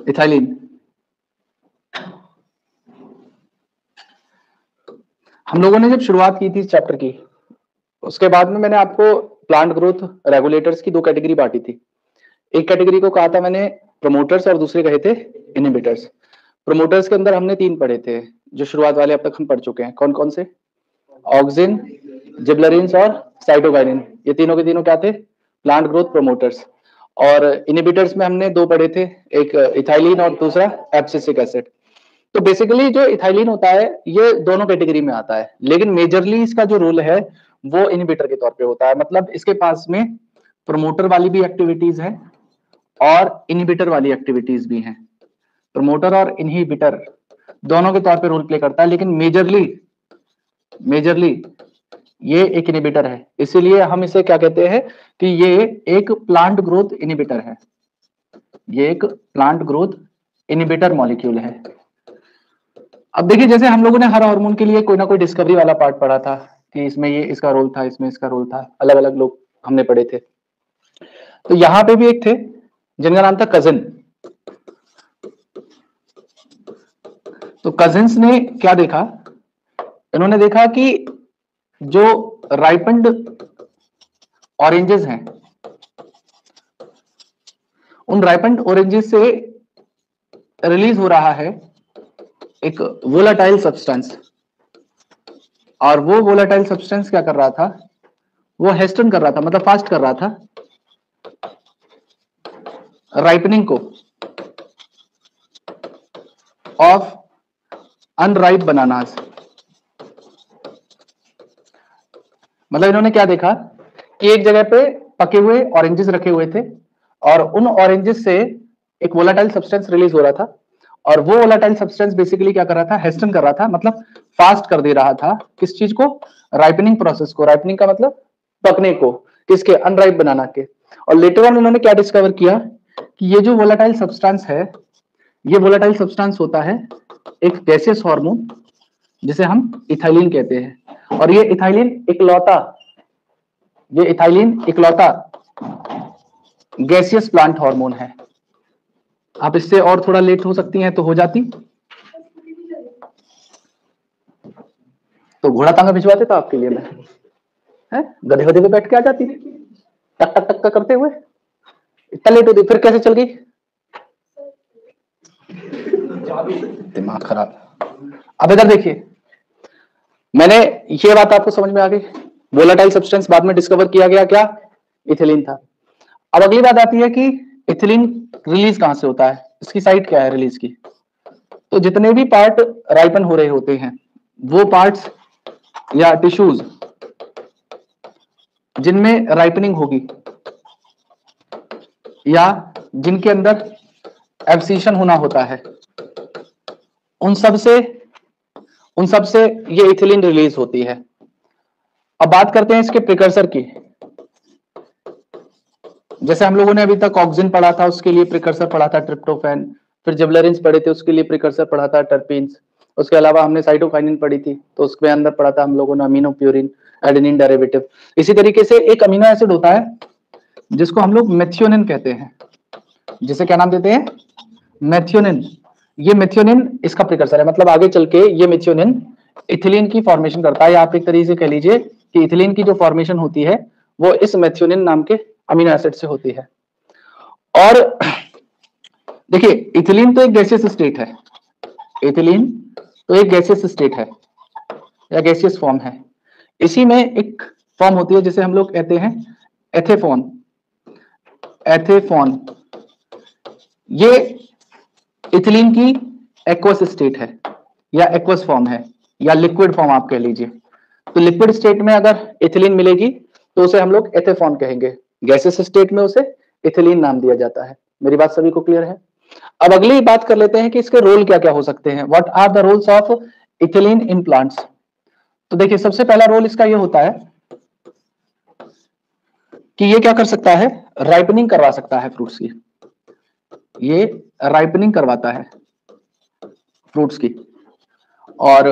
Ethylene. हम लोगों ने जब शुरुआत की थी इस चैप्टर की, उसके बाद में मैंने आपको प्लांट ग्रोथ रेगुलेटर्स की दो कैटेगरी बांटी थी। एक कैटेगरी को कहा था मैंने प्रमोटर्स और दूसरे कहे थे इनहिबिटर्स। प्रमोटर्स के अंदर हमने 3 पढ़े थे, जो शुरुआत वाले अब तक हम पढ़ चुके हैं। कौन कौन से? ऑक्सिन, जिबलरिन्स और साइटोकाइनिन। ये तीनों के तीनों क्या थे? Plant growth promoters. और इनहिबिटर्स में हमने 2 पढ़े थे, एक इथाइलिन और दूसरा एब्सिसिक एसिड। तो बेसिकली जो इथाइलिन होता है ये दोनों कैटेगरी में आता है, लेकिन मेजरली इसका जो रोल है वो इनहिबिटर के तौर पे होता है। मतलब इसके पास में प्रमोटर वाली भी एक्टिविटीज है और इनहिबिटर वाली एक्टिविटीज भी हैं। प्रमोटर और इनहिबिटर दोनों के तौर पे रोल प्ले करता है, लेकिन मेजरली ये एक इनहिबिटर है। इसीलिए हम इसे क्या कहते हैं कि ये एक प्लांट ग्रोथ इनहिबिटर है। ये एक प्लांट ग्रोथ इनहिबिटर मॉलिक्यूल है। अब देखिए, जैसे हम लोगों ने हर हार्मोन के लिए कोई ना कोई डिस्कवरी वाला पार्ट पढ़ा था कि इसमें ये इसका रोल था, इसमें इसका रोल था, अलग अलग लोग हमने पढ़े थे। तो यहां पे भी एक थे जिनका नाम था कजिन। तो कजिन्स ने क्या देखा? इन्होंने देखा कि जो राइपेंड ऑरेंजेस हैं, उन राइपेंड ऑरेंजेस से रिलीज हो रहा है एक वोलाटाइल सब्सटेंस, और वो वोलाटाइल सब्सटेंस क्या कर रहा था? वो हेस्टन कर रहा था, मतलब फास्ट कर रहा था राइपनिंग को ऑफ अनराइप बनानास। मतलब इन्होंने क्या देखा कि एक जगह पे पके हुए ऑरेंजेस रखे हुए थे और उन ऑरेंजेस से एक वोलाटाइल सब्सटेंस रिलीज हो रहा था, और वो वोलाटाइल सब्सटेंस बेसिकली क्या कर रहा था? हेस्टन कर रहा था, मतलब फास्ट कर दे रहा था किस चीज को? राइपनिंग प्रोसेस को। राइपनिंग का मतलब पकने को, किसके? अनराइप बनाना के। और लेटर ऑन उन्होंने क्या डिस्कवर किया कि ये जो वोलाटाइल सब्सटेंस है, ये वोलाटाइल सब्सटेंस होता है एक गैसियस हार्मोन जिसे हम इथाइलिन कहते हैं। और ये इथाइलिन इकलौता गैसियस प्लांट हार्मोन है। आप इससे और थोड़ा लेट हो सकती हैं तो हो जाती, तो घोड़ा तांगा भिजवा देता आपके लिए मैं, है गधे गधे पे बैठ के आ जाती टक टक टक करते हुए। इतना लेट होती, फिर कैसे चल गई? दिमाग खराब। अब इधर देखिए, मैंने ये बात आपको समझ में आ गई। वोलाटाइल सब्सटेंस बाद में डिस्कवर किया गया, क्या? इथिलीन था। अब अगली बात आती है कि इथिलीन रिलीज कहां से होता है, इसकी साइट क्या है रिलीज की? तो जितने भी पार्ट राइपन हो रहे होते हैं, वो पार्ट्स या टिश्यूज जिनमें राइपनिंग होगी या जिनके अंदर एब्सिशन होना होता है, उन सब से ये इथिलीन रिलीज होती है। अब बात करते हैं इसके प्रिकर्सर की। जैसे हम लोगों ने अभी तक ऑक्सिन पढ़ा था, उसके लिए प्रिकर्सर पढ़ा था ट्रिप्टोफैन। फिर जिबलरिन्स पढ़े थे, उसके लिए प्रिकर्सर पढ़ा था टर्पीन्स। उसके अलावा हमने साइटोकाइनिन पढ़ी थी, तो उसके अंदर पढ़ा था हम लोगों ने अमीनोप्यूरिन, एडेनिन डेरिवेटिव। इसी तरीके से एक अमीनो एसिड होता है जिसको हम लोग मेथियोनिन कहते हैं। जिसे क्या नाम देते हैं? मेथियोनिन। ये मेथियोनिन इसका प्रिकर्सर है, मतलब आगे चल के ये मेथियोनिन इथिलीन की फॉर्मेशन करता है, या आप एक तरीके से कह लीजिए कि इथिलीन की जो फॉर्मेशन होती है वो इस मेथियोनिन नाम के अमीनो एसिड से होती है। और देखिए, इथिलीन तो एक गैसियस स्टेट है, इथिलीन तो एक गैसियस स्टेट है या गैसियस फॉर्म है। इसी में एक फॉर्म होती है जिसे हम लोग कहते हैं एथेफॉन। एथेफॉन ये इथिलीन की एक्वस स्टेट है या एक्वस फॉर्म है या लिक्विड फॉर्म आप कह लीजिए। तो लिक्विड स्टेट में अगर इथिलीन मिलेगी तो उसे हम लोग एथेफॉन कहेंगे, गैसियस स्टेट में उसे इथिलीन नाम दिया जाता है। मेरी बात सभी को क्लियर है? अब अगली बात कर लेते हैं कि इसके रोल क्या क्या हो सकते हैं। What are the roles of ethylene in plants? तो देखिए, सबसे पहला रोल इसका ये होता है कि ये क्या कर सकता है? राइपनिंग करवा सकता है फ्रूट्स की। ये राइपनिंग करवाता है फ्रूट्स की, और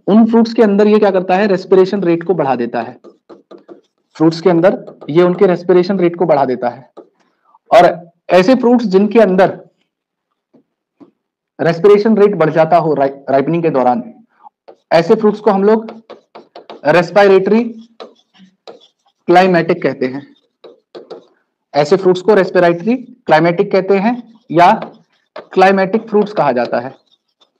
उन फ्रूट्स के अंदर ये क्या करता है? रेस्पिरेशन रेट को बढ़ा देता है। फ्रूट्स के अंदर ये उनके रेस्पिरेशन रेट को बढ़ा देता है। और ऐसे फ्रूट्स जिनके अंदर रेस्पिरेशन रेट बढ़ जाता हो राइपनिंग के दौरान, ऐसे फ्रूट्स को हम लोग रेस्पिरेटरी क्लाइमेटिक कहते हैं। ऐसे फ्रूट्स को रेस्पिरेटरी क्लाइमेटिक कहते हैं या क्लाइमेटिक फ्रूट्स कहा जाता है।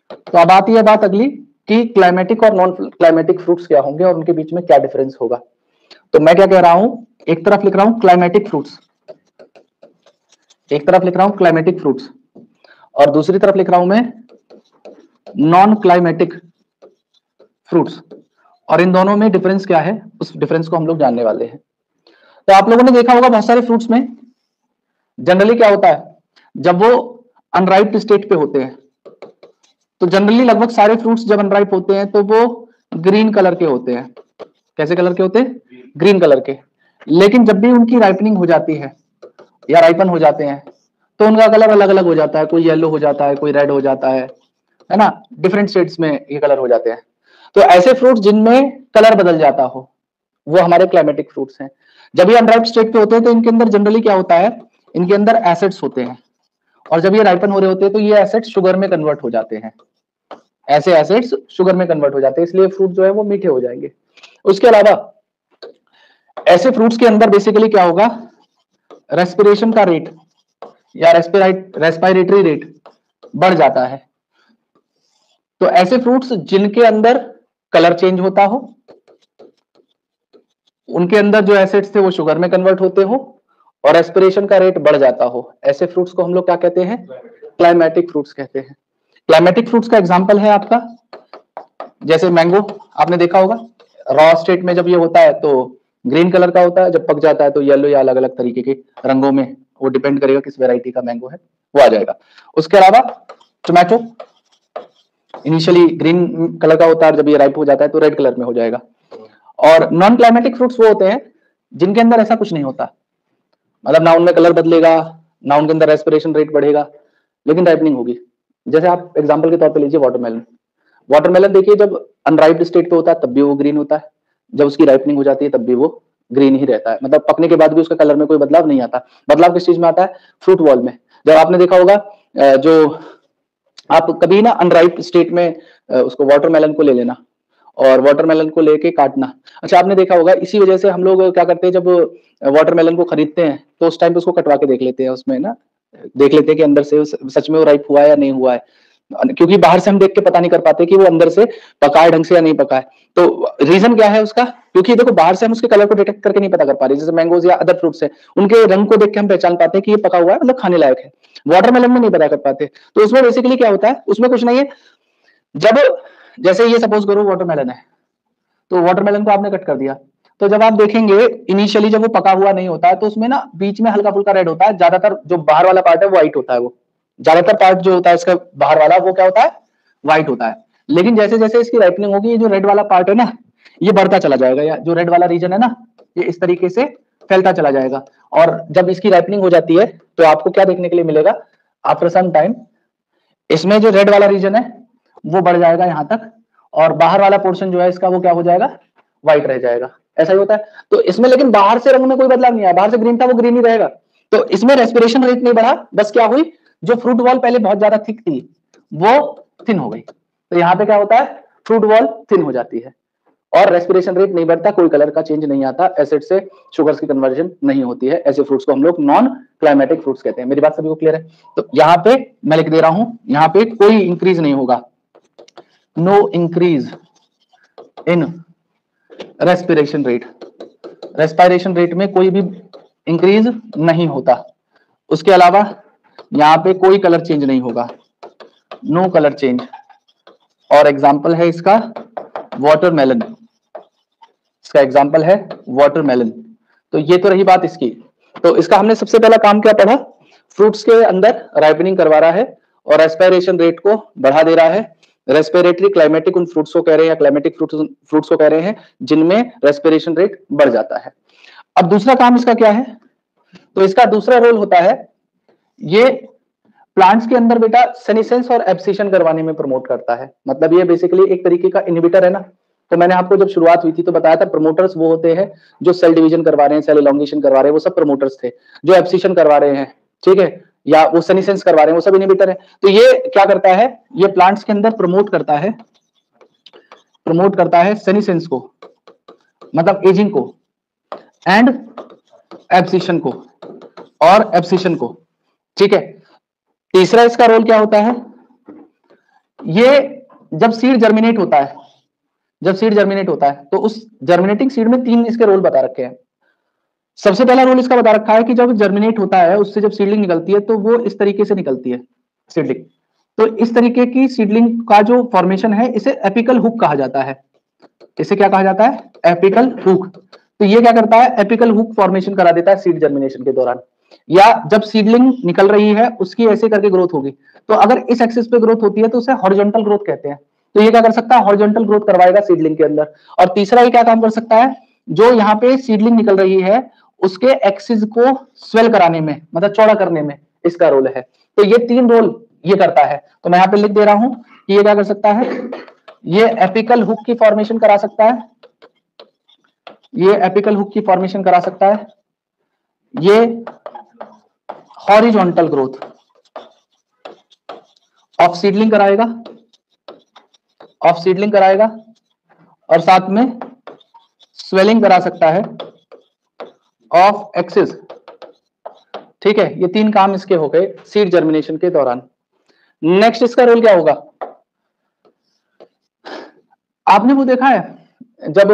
तो अब आती है बात अगली कि क्लाइमेटिक और नॉन क्लाइमेटिक फ्रूट्स क्या होंगे और उनके बीच में क्या डिफरेंस होगा। तो मैं क्या कह रहा हूं, एक तरफ लिख रहा हूं क्लाइमेटिक फ्रूट्स, एक तरफ लिख रहा हूं क्लाइमेटिक फ्रूट्स और दूसरी तरफ लिख रहा हूं मैं नॉन क्लाइमेटिक फ्रूट्स, और इन दोनों में डिफरेंस क्या है उस डिफरेंस को हम लोग जानने वाले हैं। तो आप लोगों ने देखा होगा बहुत सारे फ्रूट्स में जनरली क्या होता है, जब वो अनराइप स्टेट पे होते हैं तो जनरली लगभग सारे फ्रूट्स जब अनराइप होते हैं तो वो ग्रीन कलर के होते हैं। कैसे कलर के होते हैं? ग्रीन कलर के। लेकिन जब भी उनकी राइपनिंग हो जाती है या राइपन हो जाते हैं तो उनका कलर अलग अलग हो जाता है, कोई येलो हो जाता है, कोई रेड हो जाता है ना, डिफरेंट शेड्स में ये कलर हो जाते हैं। तो ऐसे फ्रूट्स जिनमें कलर बदल जाता हो वो हमारे क्लाइमेटिक फ्रूट्स हैं। जब ये अनराइप स्टेट पे होते हैं तो इनके अंदर जनरली क्या होता है, इनके अंदर एसिड्स होते हैं और जब ये राइपन हो रहे होते हैं तो ये एसिड्स शुगर में कन्वर्ट हो जाते हैं। ऐसे एसिड्स शुगर में कन्वर्ट हो जाते हैं, इसलिए फ्रूट जो है वो मीठे हो जाएंगे। उसके अलावा ऐसे फ्रूट्स के अंदर बेसिकली क्या होगा, रेस्पिरेशन का रेट या रेस्पिरेटरी रेट बढ़ जाता है। तो ऐसे फ्रूट्स जिनके अंदर कलर चेंज होता हो, उनके अंदर जो एसिड्स थे वो शुगर में कन्वर्ट होते हो और रेस्पिरेशन का रेट बढ़ जाता हो, ऐसे फ्रूट्स को हम लोग क्या कहते हैं? क्लाइमेटिक फ्रूट्स कहते हैं। क्लाइमेटिक फ्रूट्स का एग्जांपल है आपका जैसे मैंगो, आपने देखा होगा रॉ स्टेट में जब ये होता है तो ग्रीन कलर का होता है, जब पक जाता है तो येलो या अलग अलग तरीके के रंगों में, वो डिपेंड करेगा किस वैरायटी का मैंगो है वो आ जाएगा। उसके अलावा टोमेटो इनिशियली ग्रीन कलर का होता है, जब ये राइप हो जाता है तो रेड कलर में हो जाएगा। और नॉन क्लाइमेटिक फ्रूट्स वो होते हैं जिनके अंदर ऐसा कुछ नहीं होता, मतलब ना उनमें कलर बदलेगा ना उनके अंदर रेस्पिरेशन रेट बढ़ेगा, लेकिन राइपनिंग होगी। जैसे आप एग्जांपल के तौर पे लीजिए वाटरमेलन। वाटरमेलन देखिए जब अनराइप्ड स्टेट पे होता है तब भी वो ग्रीन होता है, जब उसकी राइपनिंग हो जाती है तब भी वो ग्रीन ही रहता है, मतलब पकने के बाद भी उसका कलर में कोई बदलाव नहीं आता। बदलाव किस चीज में आता है? फ्रूट वॉल में। जब आपने देखा होगा जो आप कभी ना अनराइप स्टेट में उसको वाटरमेलन को ले लेना और वाटरमेलन को लेके काटना। अच्छा आपने देखा होगा इसी वजह से हम लोग क्या करते हैं, जब वाटरमेलन को खरीदते हैं तो उस टाइम पे उसको कटवा के देख लेते हैं, उसमें ना देख लेते हैं कि अंदर से सच में वो राइप हुआ है या नहीं हुआ है, क्योंकि बाहर से हम देख के पता नहीं कर पाते कि वो अंदर से पका है ढंग से या नहीं पका है। तो रीजन क्या है उसका? क्योंकि देखो बाहर से हम उसके कलर को डिटेक्ट करके नहीं पता कर पा रहे, जैसे मैंगोज या अदर फ्रूट्स है उनके रंग को देख के हम पहचान पाते हैं कि ये पका हुआ है मतलब खाने लायक है, वाटरमेलन में नहीं पता कर पाते। तो उसमें बेसिकली क्या होता है, उसमें कुछ नहीं है, जब जैसे ये सपोज करो वाटरमेलन है तो वाटरमेलन को आपने कट कर दिया, तो जब आप देखेंगे इनिशियली जब वो पका हुआ नहीं होता है तो उसमें ना बीच में हल्का फुल्का रेड होता है, ज्यादातर जो बाहर वाला पार्ट है वो व्हाइट होता है, वो ज्यादातर पार्ट जो होता है इसका बाहर वाला वो क्या होता है? व्हाइट होता है। लेकिन जैसे जैसे इसकी राइपनिंग होगी ये जो रेड वाला पार्ट है ना ये बढ़ता चला जाएगा, या जो रेड वाला रीजन है ना ये इस तरीके से फैलता चला जाएगा। और जब इसकी राइपनिंग हो जाती है तो आपको क्या देखने के लिए मिलेगा, आफ्टर सम टाइम इसमें जो रेड वाला रीजन है वो बढ़ जाएगा यहाँ तक और बाहर वाला पोर्शन जो है इसका वो क्या हो जाएगा? व्हाइट रह जाएगा। ऐसा ही होता है। तो इसमें लेकिन बाहर से रंग में कोई बदलाव नहीं आया, बाहर से ग्रीन था वो ग्रीन ही रहेगा। तो इसमें रेस्पिरेशन रेट नहीं बढ़ा, बस क्या हुई, जो फ्रूट वॉल पहले बहुत ज्यादा थिक थी वो थिन हो गई। तो यहाँ पे क्या होता है, फ्रूट वॉल थिन हो जाती है और रेस्पिरेशन रेट नहीं बढ़ता, कोई कलर का चेंज नहीं आता, एसिड से शुगर्स की कन्वर्जन नहीं होती है। ऐसे फ्रूट्स को हम लोग नॉन क्लाइमेटिक फ्रूट्स कहते हैं। मेरी बात सभी को क्लियर है? तो यहाँ पे मैं लिख दे रहा हूं, यहाँ पे कोई इंक्रीज नहीं होगा, no increase in respiration rate, respiration rate में कोई भी इंक्रीज नहीं होता। उसके अलावा यहाँ पे कोई कलर चेंज नहीं होगा, नो कलर चेंज। और एग्जाम्पल है इसका वाटरमेलन, इसका एग्जाम्पल है वाटरमेलन। तो ये तो रही बात इसकी। तो इसका हमने सबसे पहला काम क्या पढ़ा, फ्रूट्स के अंदर राइपनिंग करवा रहा है और रेस्पिरेशन रेट को बढ़ा दे रहा है। रेस्पिरेटरी क्लाइमेटिक उन फ्रूट्स को कह रहे हैं या क्लाइमेटिक फ्रूट्स को कह रहे हैं जिनमें रेस्पिरेशन रेट बढ़ जाता है। अब दूसरा काम इसका क्या है, तो इसका दूसरा रोल होता है ये प्लांट्स के अंदर बेटा सेनिसेंस और एब्सिशन करवाने में प्रमोट करता है। मतलब ये बेसिकली एक तरीके का इनहिबिटर है ना। तो मैंने आपको जब शुरुआत हुई थी तो बताया था प्रमोटर्स वो होते हैं जो सेल डिवीजन करवा रहे हैं, सेल एलोंगेशन करवा रहे हैं, वो सब प्रमोटर्स थे। जो एब्सिशन करवा रहे हैं, ठीक है, या वो सनीसेंस करवा रहे हैं, वो सब इनहिबिटर है। तो ये क्या करता है, ये प्लांट्स के अंदर प्रमोट करता है सनीसेंस को, मतलब एजिंग को, एंड एब्सिशन को, ठीक है। तीसरा इसका रोल क्या होता है, ये जब सीड जर्मिनेट होता है तो उस जर्मिनेटिंग सीड में 3 इसके रोल बता रखे हैं। सबसे पहला रोल इसका बता रखा है कि जब जर्मिनेट होता है, उससे जब सीडलिंग निकलती है तो वो इस तरीके से निकलती है सीडलिंग। तो इस तरीके की सीडलिंग का जो फॉर्मेशन है, इसे एपिकल हुक कहा जाता है। इसे क्या कहा जाता है, एपिकल हुक। तो ये क्या करता है, एपिकल हुक फॉर्मेशन करा देता है सीड जर्मिनेशन के दौरान, या जब सीडलिंग निकल रही है उसकी ऐसे करके ग्रोथ होगी। तो अगर इस एक्सिस पे ग्रोथ होती है तो उसे हॉरिजॉन्टल ग्रोथ कहते हैं। तो ये क्या कर सकता है, हॉरिजॉन्टल ग्रोथ करवाएगा सीडलिंग के अंदर। और तीसरा ये क्या काम कर सकता है, जो यहाँ पे सीडलिंग निकल रही है उसके एक्सिस को स्वेल कराने में, मतलब चौड़ा करने में इसका रोल है। तो ये 3 रोल ये करता है। तो मैं यहाँ पे लिख दे रहा हूं कि ये क्या कर सकता है, ये एपिकल हुक की फॉर्मेशन करा सकता है, ये एपिकल हुक की फॉर्मेशन करा सकता है, ये हॉरिजॉन्टल ग्रोथ ऑफ सीडलिंग कराएगा, और साथ में स्वेलिंग करा सकता है ऑफ एक्सिस। ठीक है, ये 3 काम इसके हो गए सीड जर्मिनेशन के दौरान। नेक्स्ट इसका रोल क्या होगा, आपने वो देखा है जब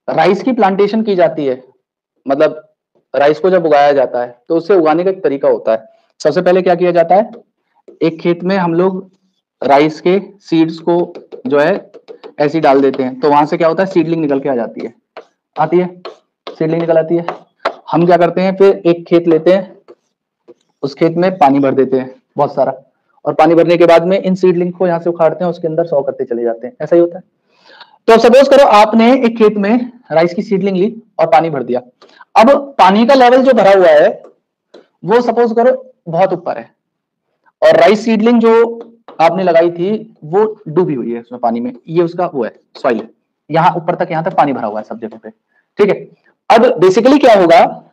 राइस की प्लांटेशन की जाती है, मतलब राइस को जब उगाया जाता है तो उसे उगाने का एक तरीका होता है। सबसे पहले क्या किया जाता है, एक खेत में हम लोग राइस के सीड्स को जो है ऐसे डाल देते हैं, तो वहां से क्या होता है, सीडलिंग निकल के आ आती है, सीडलिंग निकल आती है। हम क्या करते हैं, फिर एक खेत लेते हैं, उस खेत में पानी भर देते हैं बहुत सारा, और पानी भरने के बाद में इन सीडलिंग को यहाँ से उखाड़ते हैं, उसके अंदर 100 करते चले जाते हैं, ऐसा ही होता है। तो सपोज करो आपने एक खेत में राइस की सीडलिंग ली और पानी भर दिया। अब पानी का लेवल जो भरा हुआ है वो सपोज करो बहुत ऊपर है, और राइस सीडलिंग जो आपने लगाई थी वो डूबी हुई है उसमें पानी में, ये उसका वो है सॉइल है, यहाँ ऊपर तक, यहाँ तक पानी भरा हुआ है सब जगह पे। ठीक है, अब बेसिकली क्या होगा,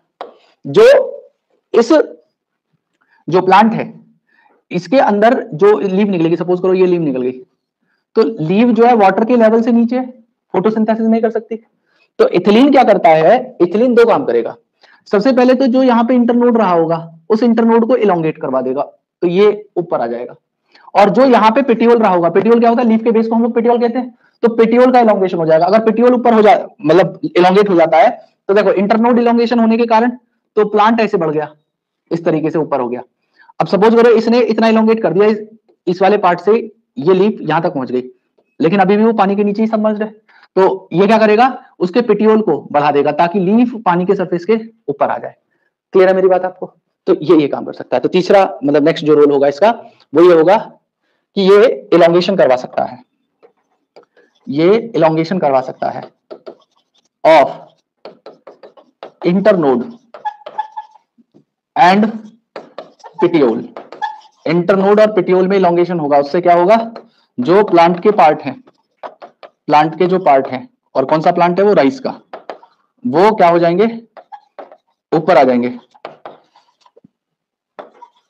जो इस जो प्लांट है इसके अंदर जो लीव निकलेगी, सपोज करो ये लीव निकल गई, तो लीव जो है वाटर के लेवल से नीचे फोटोसिंथेसिस नहीं कर सकती। तो इथिलीन क्या करता है, इथिलीन 2 काम करेगा। सबसे पहले तो जो यहाँ पे इंटरनोड रहा होगा उस इंटरनोड को इलोंगेट करवा देगा, तो ये ऊपर आ जाएगा। और जो यहाँ पे पेटियोल रहा होगा, पेटियोल क्या होता है, लीफ के बेस को हम लोग पेटियोल कहते हैं, तो पेटियोल का इलोंगेशन हो जाएगा। अगर पेटियोल ऊपर हो जाए, मतलब इलोंगेट हो जाता है, तो देखो इंटरनोड इलोंगेशन होने के कारण तो प्लांट ऐसे बढ़ गया, इस तरीके से ऊपर हो गया। अब सपोज करो इसने इतना इलोंगेट कर दिया, इस वाले पार्ट से ये लीफ यहां तक पहुंच गई, लेकिन अभी भी वो पानी के नीचे ही सबमर्ज्ड है, तो ये क्या करेगा, उसके पेटियोल को बढ़ा देगा ताकि लीफ पानी के सरफेस के ऊपर आ जाए। क्लियर है मेरी बात आपको? तो ये काम कर सकता है। तो तीसरा मतलब नेक्स्ट जो रोल होगा इसका वो ये होगा कि ये इलोंगेशन करवा सकता है, ये इलोंगेशन करवा सकता है of internode and petiole. Internode और पेटियोल में इलोंगेशन होगा, उससे क्या होगा, जो प्लांट के पार्ट हैं, प्लांट के जो पार्ट हैं, और कौन सा प्लांट है वो राइस का, वो क्या हो जाएंगे, ऊपर आ जाएंगे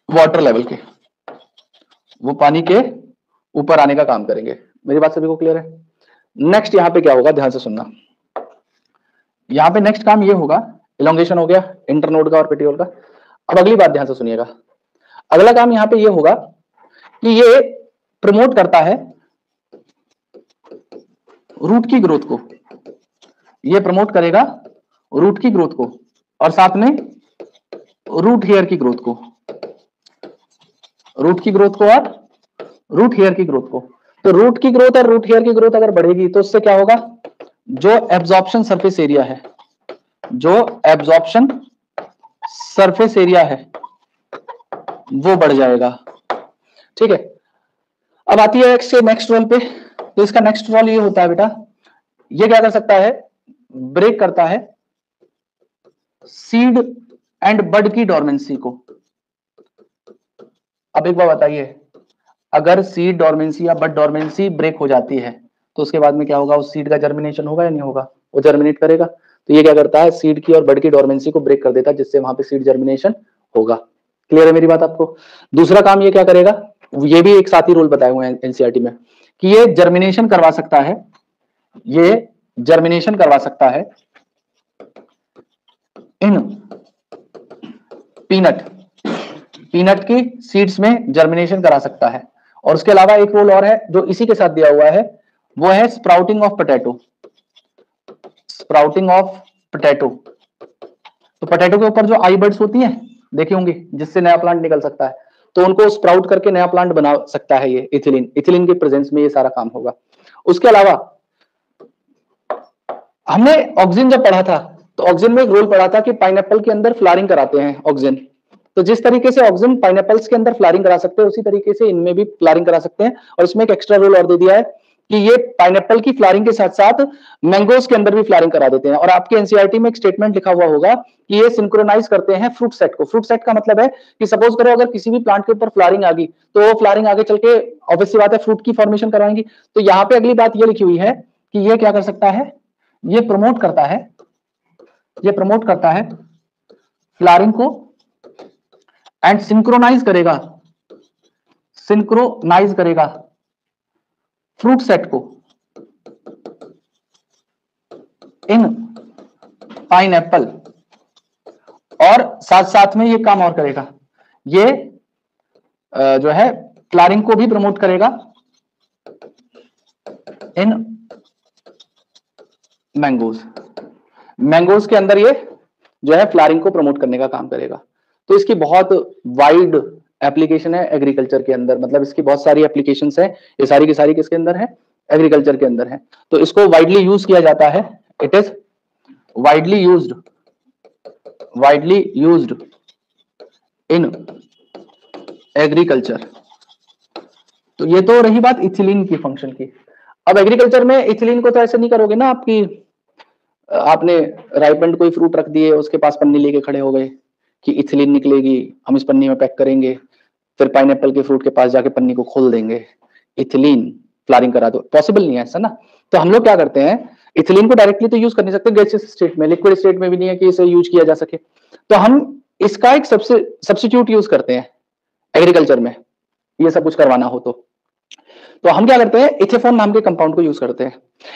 वाटर लेवल के, वो पानी के ऊपर आने का काम करेंगे। मेरी बात सभी को क्लियर है? नेक्स्ट यहां पे क्या होगा, ध्यान से सुनना। यहां पे नेक्स्ट काम ये होगा, इलोंगेशन हो गया इंटरनोड का और पेटियोल का। अब अगली बात ध्यान से सुनिएगा, अगला काम यहां पे ये होगा कि ये प्रमोट करता है रूट की ग्रोथ को, ये प्रमोट करेगा रूट की ग्रोथ को, और साथ में रूट हेयर की ग्रोथ को, रूट की ग्रोथ को और रूट हेयर की ग्रोथ को। तो रूट की ग्रोथ और रूट हेयर की ग्रोथ अगर बढ़ेगी तो उससे क्या होगा, जो एब्जॉर्प्शन सरफेस एरिया है, जो एब्जॉर्प्शन सरफेस एरिया है वो बढ़ जाएगा। ठीक है, अब आती है इसके नेक्स्ट रोल पे। तो इसका नेक्स्ट रोल ये होता है बेटा, ये क्या कर सकता है, ब्रेक करता है सीड एंड बड की डोरमेंसी को। अब एक बार बताइए, अगर सीड डोरमेंसी या बड डोरमेंसी ब्रेक हो जाती है तो उसके बाद में क्या होगा, उस सीड का जर्मिनेशन होगा या नहीं होगा, वो जर्मिनेट करेगा। तो ये क्या करता है, सीड की और बड की डोरमेंसी को ब्रेक कर देता है, जिससे वहां पे सीड जर्मिनेशन होगा। क्लियर है मेरी बात आपको? दूसरा काम ये क्या करेगा, ये भी एक साथ ही रोल बताए हुए हैं एनसीईआरटी में, कि ये जर्मिनेशन करवा सकता है, ये जर्मिनेशन करवा सकता है इन पीनट की सीड्स में जर्मिनेशन करा सकता है। और उसके अलावा एक रोल और है जो इसी के साथ दिया हुआ है, वो है sprouting of potato. Sprouting of potato, तो पोटैटो के ऊपर जो आई बर्ड्स होती हैं देखी होंगी, जिससे नया प्लांट निकल सकता है, तो उनको स्प्राउट करके नया प्लांट बना सकता है ये इथिलीन के प्रेजेंस में ये सारा काम होगा। उसके अलावा हमने ऑक्सीजन जब पढ़ा था तो ऑक्सीजन में एक रोल पढ़ा था कि पाइनएप्पल के अंदर फ्लावरिंग कराते हैं ऑक्सीजन। तो जिस तरीके से ऑक्सीजन पाइनएप्पल्स के अंदर फ्लावरिंग करा सकते हैं उसी तरीके से इनमें भी फ्लावरिंग करा सकते हैं। और इसमें एक एक्स्ट्रा रोल और दे दिया है कि ये पाइनएप्पल की फ्लावरिंग के साथ साथ मैंगोज के अंदर भी फ्लावरिंग करा देते हैं। और आपके एनसीईआरटी में एक स्टेटमेंट लिखा हुआ होगा कि ये सिंक्रोनाइज करते हैं फ्रूट सेट को। फ्रूट सेट का मतलब है कि सपोज करो अगर किसी भी प्लांट के ऊपर फ्लावरिंग आ गई तो वो फ्लावरिंग आगे चल के ऑब्वियस सी बात है फ्रूट की फॉर्मेशन करवाएंगी। तो यहाँ पे अगली बात ये लिखी हुई है कि ये क्या कर सकता है, ये प्रमोट करता है फ्लावरिंग को एंड सिंक्रोनाइज करेगा फ्रूट सेट को इन पाइनएप्पल। और साथ साथ में ये काम और करेगा, ये जो है फ्लावरिंग को भी प्रमोट करेगा इन मैंगोज के अंदर ये जो है फ्लावरिंग को प्रमोट करने का काम करेगा। तो इसकी बहुत वाइड एप्लीकेशन है एग्रीकल्चर के अंदर, मतलब इसकी बहुत सारी एप्लीकेशंस है। ये सारी की सारी किसके अंदर है, एग्रीकल्चर के अंदर है। तो इसको वाइडली यूज किया जाता है, it is widely used in agriculture. तो ये तो रही बात इथिलीन की फंक्शन की। अब एग्रीकल्चर में इथिलीन को तो ऐसे नहीं करोगे ना आपकी, आपने राइपेंड कोई फ्रूट रख दिए, उसके पास पन्नी लेके खड़े हो गए कि इथिलीन निकलेगी, हम इस पन्नी में पैक करेंगे, फिर पाइनएप्पल के फ्रूट के पास जाके पन्नी को खोल देंगे, इथिलीन फ्लावरिंग करा दो। पॉसिबल नहीं है ऐसा ना। तो हम लोग क्या करते हैं, इथिलीन को डायरेक्टली तो यूज कर नहीं सकते गैसियस स्टेट में, लिक्विड स्टेट में भी नहीं है कि इसे यूज किया जा सके। तो हम इसका एक सब्स्टिट्यूट यूज करते हैं एग्रीकल्चर में, ये सब कुछ करवाना हो तो हम क्या करते हैं, इथेफॉन नाम के कंपाउंड को यूज करते हैं।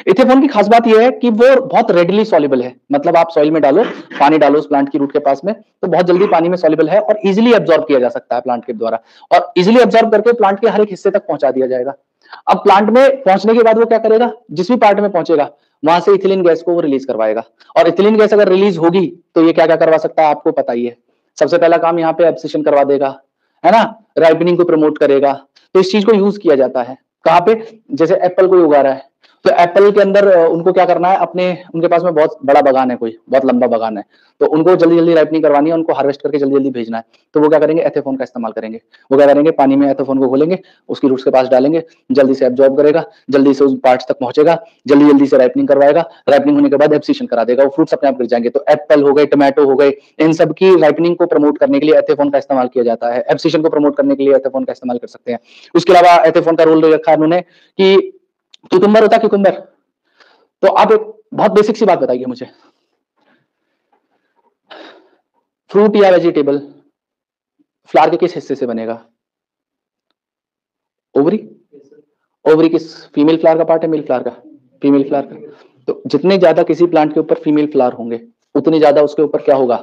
इथेफॉन की खास बात यह है कि वो बहुत रेडिली सॉल्युबल है, मतलब आप सॉइल में डालो, पानी डालो उस प्लांट की रूट के पास में, तो बहुत जल्दी पानी में सॉल्युबल है और इजीली एब्जॉर्ब किया जा सकता है प्लांट के द्वारा, और इजीली एब्जॉर्ब करके प्लांट के हर एक हिस्से तक पहुंचा दिया जाएगा। अब प्लांट में पहुंचने के बाद वो क्या करेगा, जिस भी पार्ट में पहुंचेगा वहां से इथिलीन गैस को वो रिलीज करवाएगा। और इथिलीन गैस अगर रिलीज होगी तो ये क्या क्या करवा सकता है आपको पता ही है। सबसे पहला काम यहाँ पे एब्सिशन करवा देगा, है ना, राइपनिंग को प्रमोट करेगा। तो इस चीज को यूज किया जाता है कहाँ पे, जैसे एप्पल कोई उगा रहा है तो एप्पल के अंदर उनको क्या करना है, अपने उनके पास में बहुत बड़ा बागान है, कोई बहुत लंबा बागान है, तो उनको जल्दी जल्दी राइपनिंग करवानी है, उनको हार्वेस्ट करके जल्दी जल्दी भेजना है। तो वो क्या करेंगे, एथेफोन का इस्तेमाल करेंगे। वो क्या करेंगे, पानी में एथेफोन को घोलेंगे, उसकी रूट्स के पास डालेंगे, जल्दी से एब्जॉर्ब करेगा, जल्दी से उस पार्ट्स तक पहुंचेगा, जल्दी जल्दी से राइपनिंग करवाएगा, राइपनिंग होने के बाद एब्सिशन करा देगा, वो फ्रूट्स अपने आप गिर जाएंगे। तो एप्पल हो गए, टोमेटो हो गए, इन सब की राइपनिंग को प्रमोट करने के लिए एथेफोन का इस्तेमाल किया जाता है। एब्सिशन को प्रमोट करने के लिए एथेफोन का इस्तेमाल कर सकते हैं। उसके अलावा एथेफोन का रोल रखा है उन्होंने कि क्यूकम्बर होता है, क्यूकम्बर, तो आप एक बहुत बेसिक सी बात बताइए मुझे, फ्रूट या वेजिटेबल फ्लावर के किस हिस्से से बनेगा, ओवरी, ओवरी किस, फीमेल फ्लावर का पार्ट है, मेल फ्लावर का, फीमेल फ्लावर का। तो जितने ज्यादा किसी प्लांट के ऊपर फीमेल फ्लावर होंगे उतनी ज्यादा उसके ऊपर क्या होगा,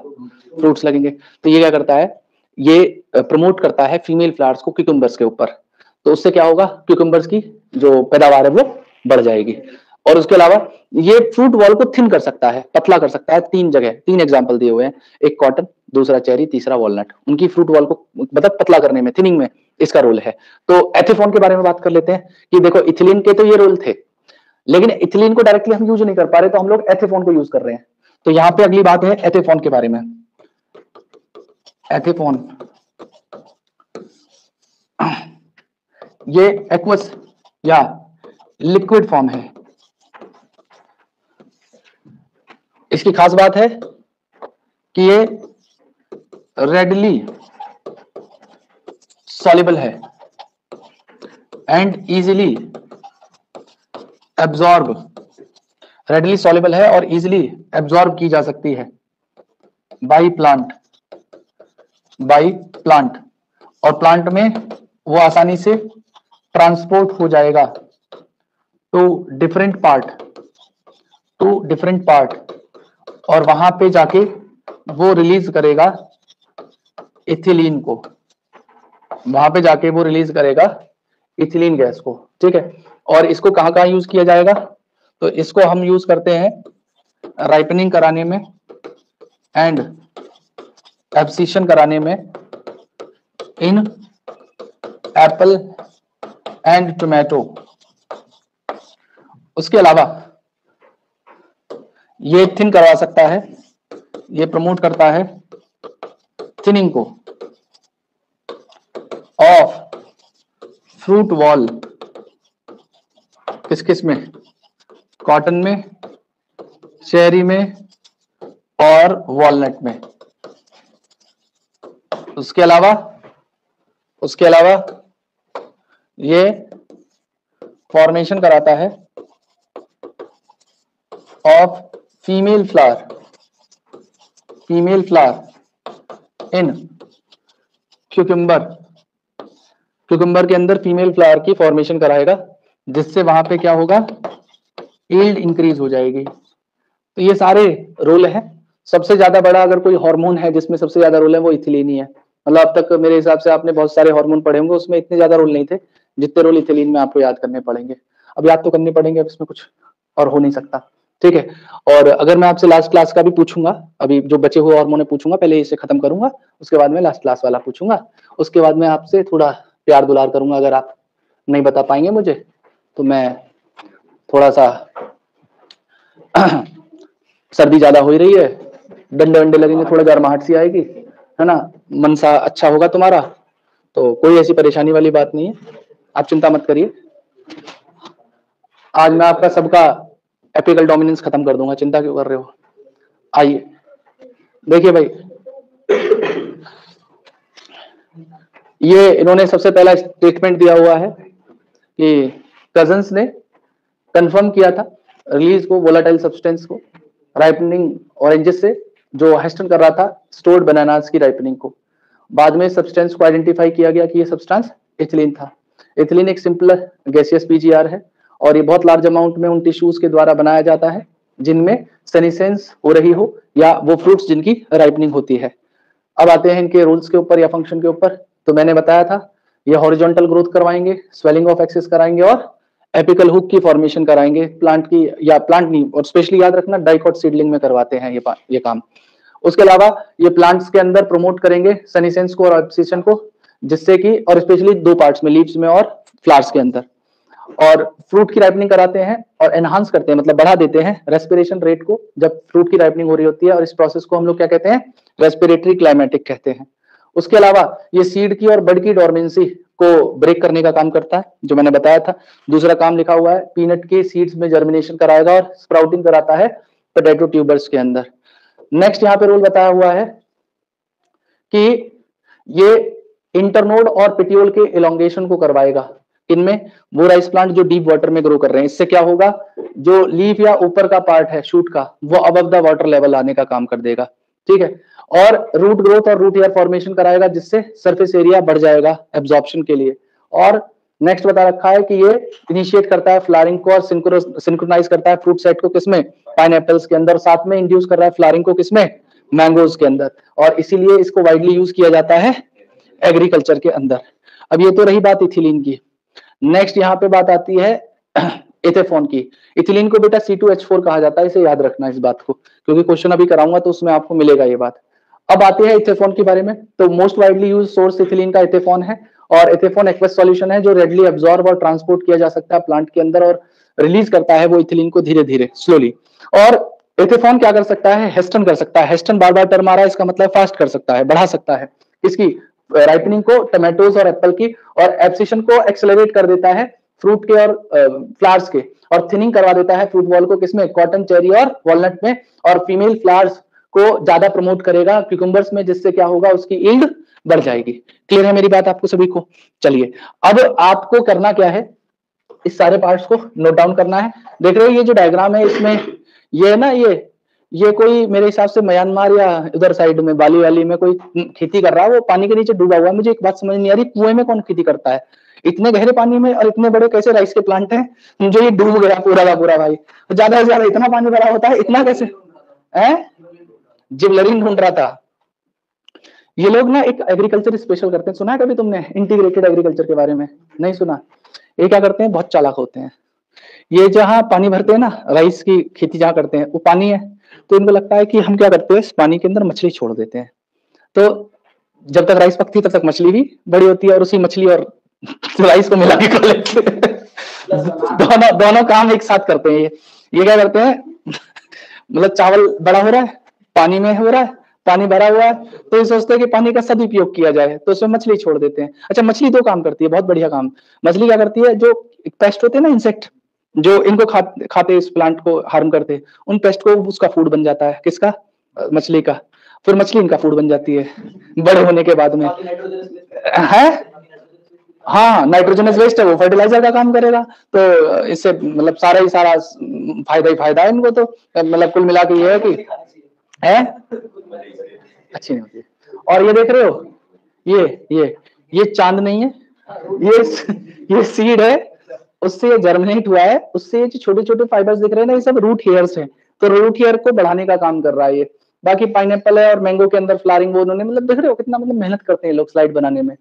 फ्रूट्स लगेंगे। तो ये क्या करता है, ये प्रमोट करता है फीमेल फ्लावर्स को क्यूकम्बर्स के ऊपर, तो उससे क्या होगा, क्यूकम्बर्स की जो पैदावार है वो बढ़ जाएगी। और उसके अलावा ये फ्रूट वॉल को थिन कर सकता है, पतला कर सकता है। तीन एग्जांपल दिए हुए हैं, एक कॉटन, दूसरा चेरी, तीसरा वॉलनट। उनकी फ्रूट वॉल को मतलब पतला करने में, थिनिंग में इसका रोल है। तो एथेफोन के बारे में बात कर लेते हैं कि देखो इथिलीन के तो ये रोल थे, लेकिन इथिलीन को डायरेक्टली हम यूज नहीं कर पा रहे, तो हम लोग एथेफोन को यूज कर रहे हैं। तो यहाँ पे अगली बात है एथेफोन के बारे में। एथेफोन ये एक्वस या लिक्विड फॉर्म है। इसकी खास बात है कि ये रेडली सॉल्युबल है and easily absorb, readily soluble है और इजीली एब्जॉर्ब की जा सकती है बाय प्लांट बाई प्लांट, और प्लांट में वो आसानी से ट्रांसपोर्ट हो जाएगा टू डिफरेंट पार्ट, और वहां पे जाके वो रिलीज करेगा इथिलीन को, वहां पे जाके वो रिलीज करेगा इथिलीन गैस को। ठीक है, और इसको कहां कहां यूज किया जाएगा? तो इसको हम यूज करते हैं राइपनिंग कराने में एंड एब्सिशन कराने में इन एप्पल एंड टोमेटो। उसके अलावा ये थिन करवा सकता है, ये प्रमोट करता है थिनिंग को ऑफ फ्रूट वॉल, किस किस में? कॉटन में, चेरी में और वॉलनट में। उसके अलावा ये फॉर्मेशन कराता है of female flower in cucumber के अंदर फीमेल फ्लावर की फॉर्मेशन कराएगा, जिससे वहां पे क्या होगा? यील्ड इंक्रीज हो जाएगी। तो ये सारे रोल है। सबसे ज्यादा बड़ा अगर कोई हार्मोन है जिसमें सबसे ज्यादा रोल है वो इथिलीन ही है। मतलब अब तक मेरे हिसाब से आपने बहुत सारे हार्मोन पढ़े होंगे, उसमें इतने ज्यादा रोल नहीं थे जितने रोल इथिलीन में आपको याद करने पड़ेंगे। अब याद तो करने पड़ेंगे, अब इसमें कुछ और हो नहीं सकता। ठीक है, और अगर मैं आपसे लास्ट क्लास का भी पूछूंगा, अभी जो बचे हुए हार्मोन पूछूंगा, पहले इसे खत्म करूंगा, उसके बाद में लास्ट क्लास वाला पूछूंगा, उसके बाद में आपसे थोड़ा प्यार दुलार करूंगा। अगर आप नहीं बता पाएंगे मुझे तो मैं थोड़ा सा सर्दी ज्यादा हो ही रही है, डंडे वंडे लगेंगे, थोड़ा गर्माहट सी आएगी, है ना, मन सा अच्छा होगा तुम्हारा, तो कोई ऐसी परेशानी वाली बात नहीं है, आप चिंता मत करिए। आज मैं आपका सबका एपिकल डोमिनेंस खत्म कर दूंगा, चिंता क्यों कर रहे हो? आइए देखिए भाई, ये इन्होंने सबसे पहला स्टेटमेंट दिया हुआ है कि कजन्स ने कंफर्म किया था रिलीज को, वोलाटाइल सब्सटेंस को, राइपनिंग ऑरेंजेस से, जो हेस्टन कर रहा था स्टोर्ड बनानास की राइपनिंग को। बाद में सब्सटेंस को आइडेंटिफाई किया गया कि ये सब्सटेंस इथिलीन था। इथिलीन एक सिंपल गैसियस पीजीआर है और ये बहुत लार्ज अमाउंट में उन टिश्यूज के द्वारा बनाया जाता है जिनमें सेनिसेंस हो रही हो या वो फ्रूट्स जिनकी राइपनिंग होती है। अब आते हैं इनके रूल्स के ऊपर या फंक्शन के ऊपर। तो मैंने बताया था ये हॉरिजॉन्टल ग्रोथ करवाएंगे, स्वेलिंग ऑफ एक्सिस कराएंगे और एपिकल हुक की फॉर्मेशन कराएंगे प्लांट की, या प्लांट नहीं, और स्पेशली याद रखना डाइकॉट सीडलिंग में करवाते हैं ये काम। उसके अलावा ये प्लांट्स के अंदर प्रमोट करेंगे सेनिसेंस को और एब्सिशन को, जिससे कि, और स्पेशली दो पार्ट्स में, लीव्स में और फ्लावर्स के अंदर, और फ्रूट की राइपनिंग कराते हैं और एनहांस करते हैं, मतलब बढ़ा देते हैं रेस्पिरेशन रेट को जब फ्रूट की राइपनिंग हो रही होती है, और इस प्रोसेस को हम लोग क्या कहते हैं? रेस्पिरेटरी क्लाइमेटिक कहते हैं। उसके अलावा ये सीड की और बड की डोरमेंसी को ब्रेक करने का काम करता है, जो मैंने बताया था। दूसरा काम लिखा हुआ है, पीनट के सीड्स में जर्मिनेशन कराएगा और स्प्राउटिंग कराता है पोटैटो ट्यूबर्स के अंदर। नेक्स्ट यहाँ पे रोल बताया हुआ है कि ये इंटरनोड और पेटियोल के इलोंगेशन को करवाएगा। इनमें वो राइस प्लांट जो डीप वाटर में ग्रो कर रहे हैं, इससे क्या होगा? जो लीफ या ऊपर का पार्ट है शूट का, वो अबव द वाटर लेवल आने का काम कर देगा। ठीक है, और रूट ग्रोथ और रूट एयर फॉर्मेशन कराएगा, जिससे सरफेस एरिया बढ़ जाएगा एब्जॉर्प्शन के लिए। और नेक्स्ट बता रखा है कि ये इनिशिएट करता है फ्लावरिंग को और सिंक्रोनाइज करता है फ्रूट सेट को, किसमें? पाइनएप्पल्स के अंदर। साथ में इंड्यूस कर रहा है फ्लावरिंग को किसमें? मैंगोज के अंदर। और इसीलिए इसको वाइडली यूज किया जाता है एग्रीकल्चर के अंदर। अब ये तो रही बात इथिलीन की। नेक्स्ट यहाँ पे बात आती है एथेफॉन की। इथिलीन को बेटा C2H4 कहा जाता है, इसे याद रखना इस बात को, क्योंकि क्वेश्चन अभी कराऊंगा तो उसमें आपको मिलेगा ये बात। अब आते हैं इथेफॉन के बारे में। तो most widely use source ethylene का एथेफॉन है, और एथेफॉन एक्वस सॉल्यूशन है जो रेडली एब्जॉर्ब और ट्रांसपोर्ट किया जा सकता है प्लांट के अंदर, और रिलीज करता है वो इथिलीन को धीरे धीरे, स्लोली। और एथेफॉन क्या कर सकता है? हेस्टन कर सकता है। हेस्टन बार बार टर्म आ रहा है, इसका मतलब फास्ट कर सकता है, बढ़ा सकता है इसकी राइपनिंग को, टमाटोज और एप्पल की, और एब्सिशन को एक्सेलरेट कर देता है फ्रूट के और फ्लावर्स के, और थिनिंग करवा देता है फ्रूट वॉल को, किसमें? कॉटन, चेरी और वॉलनट में। और फीमेल फ्लावर्स को ज्यादा प्रमोट करेगा क्यूकम्बर्स में, जिससे क्या होगा? उसकी यील्ड बढ़ जाएगी। क्लियर है मेरी बात आपको सभी को? चलिए, अब आपको करना क्या है, इस सारे पार्ट्स को नोट डाउन करना है। देख रहे हो ये जो डायग्राम है, इसमें ये है ना, ये ये कोई मेरे हिसाब से म्यांमार या उधर साइड में बाली वाली में कोई खेती कर रहा है, वो पानी के नीचे डूबा हुआ है। मुझे एक बात समझ नहीं आ रही, कुएं में कौन खेती करता है इतने गहरे पानी में, और इतने बड़े कैसे राइस के प्लांट हैं जो ये डूब गया पूरा का पूरा भाई। ज्यादा से ज्यादा इतना पानी भरा होता है, इतना कैसे है? जिबलरिन ढूंढ रहा था। ये लोग ना एक एग्रीकल्चर स्पेशल करते हैं, सुना है कभी तुमने इंटीग्रेटेड एग्रीकल्चर के बारे में? नहीं सुना? ये क्या करते हैं, बहुत चालाक होते हैं। ये जहाँ पानी भरते हैं ना, राइस की खेती जहाँ करते हैं वो पानी है, तो इनको लगता है कि हम क्या करते हैं, इस पानी के अंदर मछली छोड़ देते हैं, तो जब तक राइस पकती है तब तक मछली भी बड़ी होती है, और उसी मछली और राइस को मिला के कर लेते हैं। दोनों दोनों काम एक साथ करते हैं। ये क्या करते हैं, मतलब चावल बड़ा हो रहा है, पानी में हो रहा है, पानी भरा हुआ है, तो ये सोचते हैं कि पानी का सदुपयोग किया जाए, तो उसमें मछली छोड़ देते हैं। अच्छा, मछली दो काम करती है, बहुत बढ़िया काम। मछली क्या करती है, जो पेस्ट होते हैं ना, इंसेक्ट, जो इनको खाते इस प्लांट को हार्म करते, उन पेस्ट को उसका फूड बन जाता है। किसका? मछली का। फिर मछली इनका फूड बन जाती है बड़े होने के बाद में, है? हाँ, नाइट्रोजनस वेस्ट है, वो फर्टिलाइजर का काम करेगा। तो इससे मतलब सारा ही सारा फायदा ही फायदा है इनको। तो मतलब कुल मिला के ये है कि है अच्छी नहीं होती। और ये देख रहे हो, ये चांद नहीं है, ये सीड है, उससे ये जर्मिनेट हुआ है, उससे ये जो छोटे छोटे फाइबर्स दिख रहे हैं ना, ये सब रूट हेयर्स हैं। तो रूट हेयर को बढ़ाने का काम कर रहा है ये। बाकी पाइनएप्पल है और मैंगो के अंदर फ्लावरिंग, वो उन्होंने मतलब देख रहे हो कितना मतलब मेहनत करते हैं लोग स्लाइड बनाने में।